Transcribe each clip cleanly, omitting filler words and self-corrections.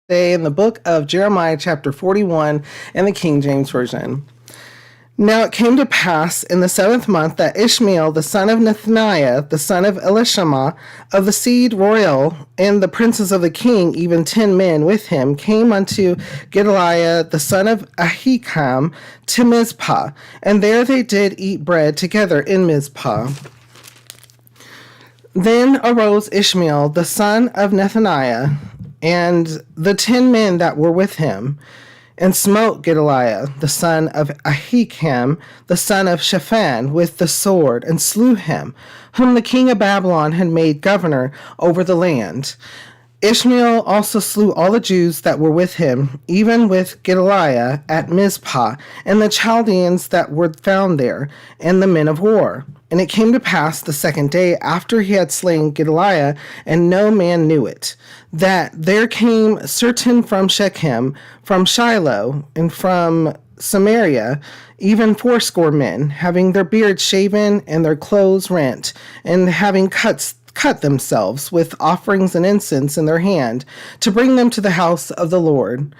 Today in the book of Jeremiah, chapter 41, in the King James Version. Now it came to pass in the 7th month that Ishmael, the son of Nethaniah, the son of Elishama, of the seed royal, and the princes of the king, even 10 men with him, came unto Gedaliah, the son of Ahikam, to Mizpah, and there they did eat bread together in Mizpah. Then arose Ishmael, the son of Nethaniah, and the 10 men that were with him, and smote Gedaliah, the son of Ahikam, the son of Shaphan, with the sword, and slew him, whom the king of Babylon had made governor over the land. Ishmael also slew all the Jews that were with him, even with Gedaliah at Mizpah, and the Chaldeans that were found there, and the men of war. And it came to pass the 2nd day after he had slain Gedaliah, and no man knew it, that there came certain from Shechem, from Shiloh, and from Samaria, even 80 men, having their beards shaven and their clothes rent, and having cut themselves with offerings and incense in their hand, to bring them to the house of the Lord.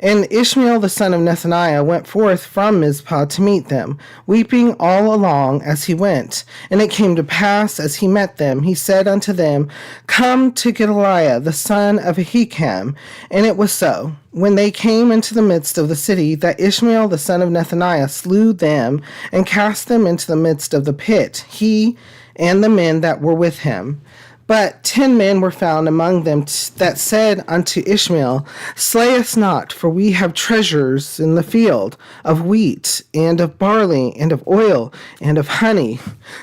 And Ishmael the son of Nethaniah went forth from Mizpah to meet them, weeping all along as he went. And it came to pass, as he met them, he said unto them, Come to Gedaliah the son of Ahikam. And it was so, when they came into the midst of the city, that Ishmael the son of Nethaniah slew them, and cast them into the midst of the pit, he and the men that were with him. But 10 men were found among them that said unto Ishmael, Slay us not, for we have treasures in the field of wheat, and of barley, and of oil, and of honey.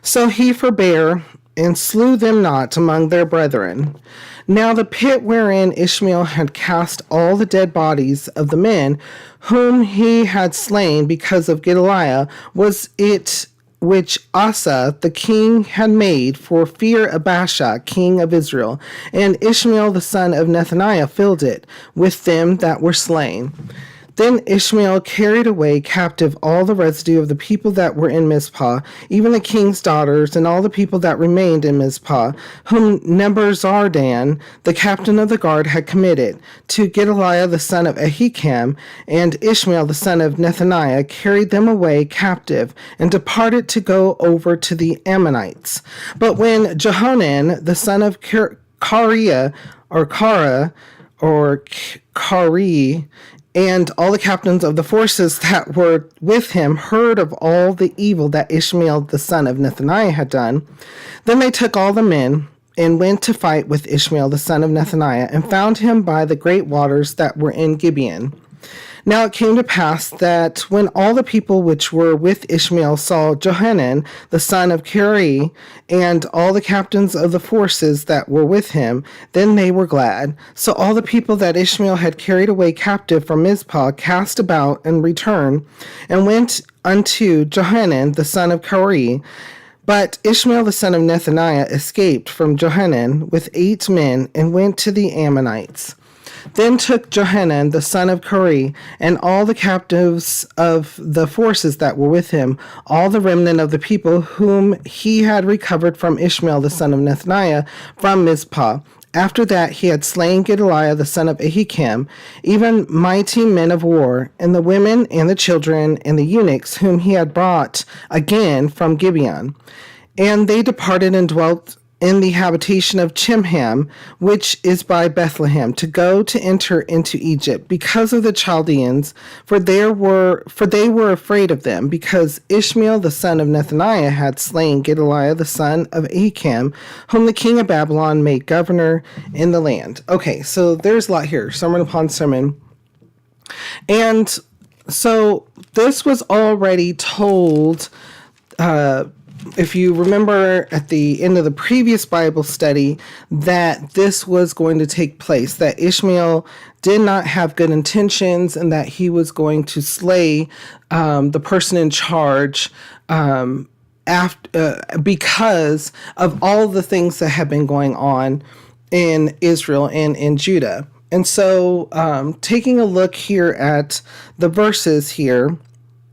So he forbare, and slew them not among their brethren. Now the pit wherein Ishmael had cast all the dead bodies of the men whom he had slain because of Gedaliah, was it which Asa the king had made for fear of Baasha king of Israel, and Ishmael the son of Nethaniah filled it with them that were slain. Then Ishmael carried away captive all the residue of the people that were in Mizpah, even the king's daughters, and all the people that remained in Mizpah, whom Nebuzaradan, the captain of the guard, had committed, to Gedaliah the son of Ahikam, and Ishmael the son of Nethaniah carried them away captive, and departed to go over to the Ammonites. But when Johanan, the son of Kari, and all the captains of the forces that were with him heard of all the evil that Ishmael the son of Nethaniah had done, then they took all the men and went to fight with Ishmael the son of Nethaniah, and found him by the great waters that were in Gibeon. Now it came to pass that when all the people which were with Ishmael saw Johanan the son of Kari, and all the captains of the forces that were with him, then they were glad. So all the people that Ishmael had carried away captive from Mizpah cast about and returned, and went unto Johanan the son of Kari. But Ishmael the son of Nethaniah escaped from Johanan with 8 men, and went to the Ammonites. Then took Johanan the son of Kari, and all the captives of the forces that were with him, all the remnant of the people whom he had recovered from Ishmael the son of Nethaniah from Mizpah. After that he had slain Gedaliah the son of Ahikam, even mighty men of war, and the women and the children and the eunuchs whom he had brought again from Gibeon. And they departed and dwelt in the habitation of Chimham, which is by Bethlehem, to go to enter into Egypt, because of the Chaldeans, for they were afraid of them, because Ishmael the son of Nethaniah had slain Gedaliah the son of Ahikam, whom the king of Babylon made governor in the land. Okay, so there's a lot here, sermon upon sermon. And so this was already told, if you remember at the end of the previous Bible study, that this was going to take place, that Ishmael did not have good intentions, and that he was going to slay the person in charge because of all the things that have been going on in Israel and in Judah. And so taking a look here at the verses here,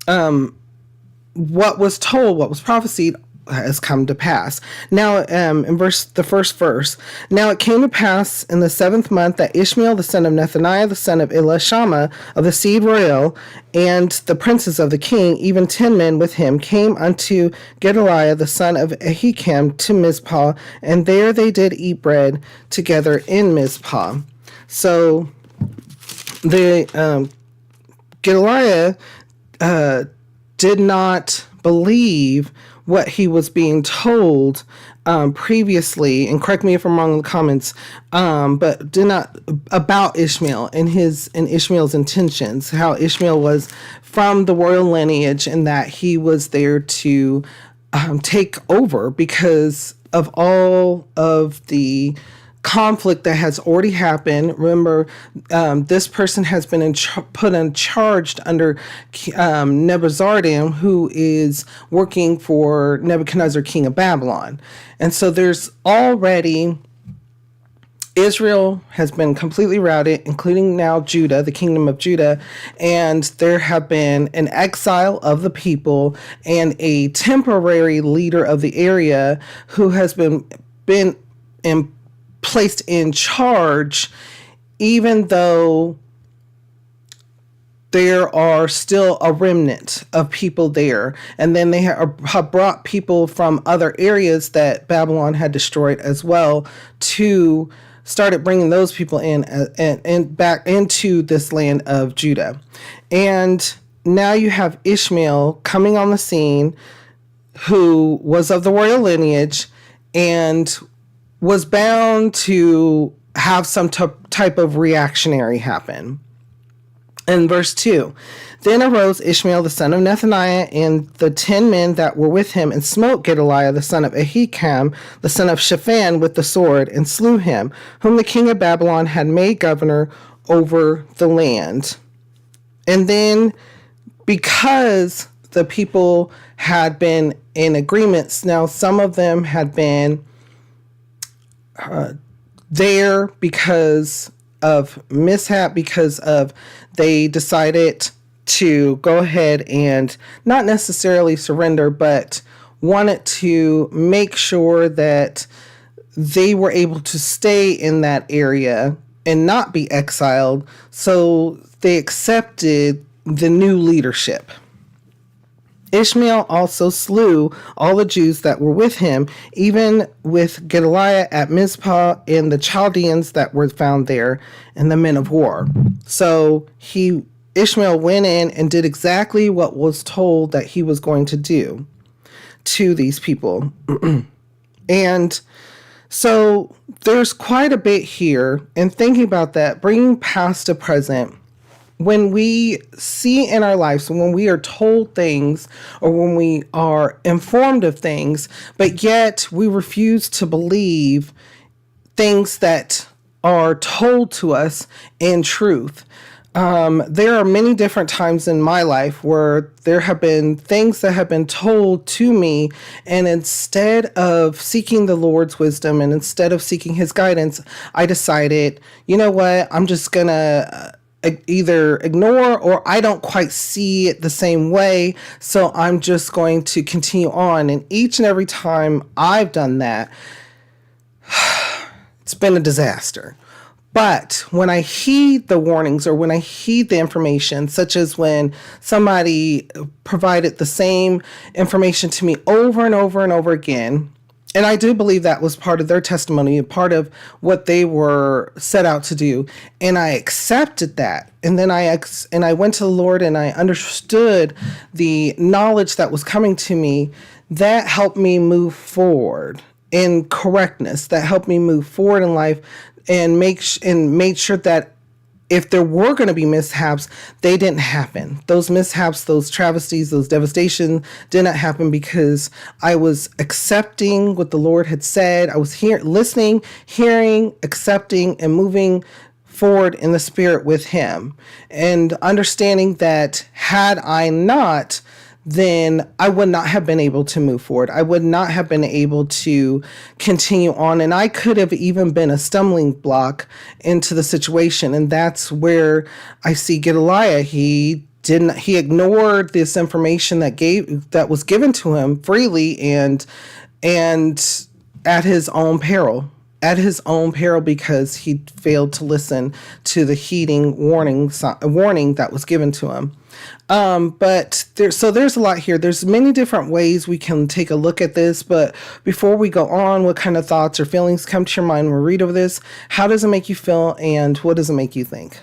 what was told, what was prophesied has come to pass. Now, in the first verse, now it came to pass in the 7th month that Ishmael, the son of Nethaniah, the son of Elishama, of the seed royal, and the princes of the king, even 10 men with him, came unto Gedaliah, the son of Ahikam, to Mizpah, and there they did eat bread together in Mizpah. So, the Gedaliah did not believe what he was being told previously, and correct me if I'm wrong in the comments, but did not about Ishmael and Ishmael's intentions, how Ishmael was from the royal lineage and that he was there to take over because of all of the conflict that has already happened. Remember, this person has been put in charge under Nebuzaradan, who is working for Nebuchadnezzar, king of Babylon. And so there's already, Israel has been completely routed, including now Judah, the kingdom of Judah, and there have been an exile of the people and a temporary leader of the area who has been placed in charge, even though there are still a remnant of people there. And then they have brought people from other areas that Babylon had destroyed as well to started bringing those people in and back into this land of Judah. And now you have Ishmael coming on the scene, who was of the royal lineage and was bound to have some type of reactionary happen. In verse 2, then arose Ishmael the son of Nethaniah and the 10 men that were with him, and smote Gedaliah the son of Ahikam, the son of Shaphan, with the sword, and slew him, whom the king of Babylon had made governor over the land. And then, because the people had been in agreements, now some of them had been there because of mishap, because of they decided to go ahead and not necessarily surrender, but wanted to make sure that they were able to stay in that area and not be exiled. So they accepted the new leadership. Ishmael also slew all the Jews that were with him, even with Gedaliah at Mizpah, and the Chaldeans that were found there, and the men of war. So Ishmael went in and did exactly what was told that he was going to do to these people. And so there's quite a bit here, and thinking about that, bringing past to present, when we see in our lives, when we are told things or when we are informed of things, but yet we refuse to believe things that are told to us in truth. There are many different times in my life where there have been things that have been told to me, and instead of seeking the Lord's wisdom and instead of seeking his guidance, I decided, you know what, I'm just going to either ignore, or I don't quite see it the same way, so I'm just going to continue on. And each and every time I've done that, it's been a disaster. But when I heed the warnings, or when I heed the information, such as when somebody provided the same information to me over and over and over again, and I do believe that was part of their testimony and part of what they were set out to do. And I accepted that. And then I went to the Lord and I understood the knowledge that was coming to me. That helped me move forward in correctness. That helped me move forward in life and made sure that if there were going to be mishaps, they didn't happen. Those mishaps, those travesties, those devastation did not happen because I was accepting what the Lord had said. I was listening, hearing, accepting, and moving forward in the Spirit with him. And understanding that had I not, then I would not have been able to move forward. I would not have been able to continue on. And I could have even been a stumbling block into the situation. And that's where I see Gedaliah. He he ignored this information that was given to him freely, and at his own peril. At his own peril, because he failed to listen to the warning that was given to him. But there's a lot here. There's many different ways we can take a look at this. But before we go on, what kind of thoughts or feelings come to your mind when we read over this? How does it make you feel, and what does it make you think?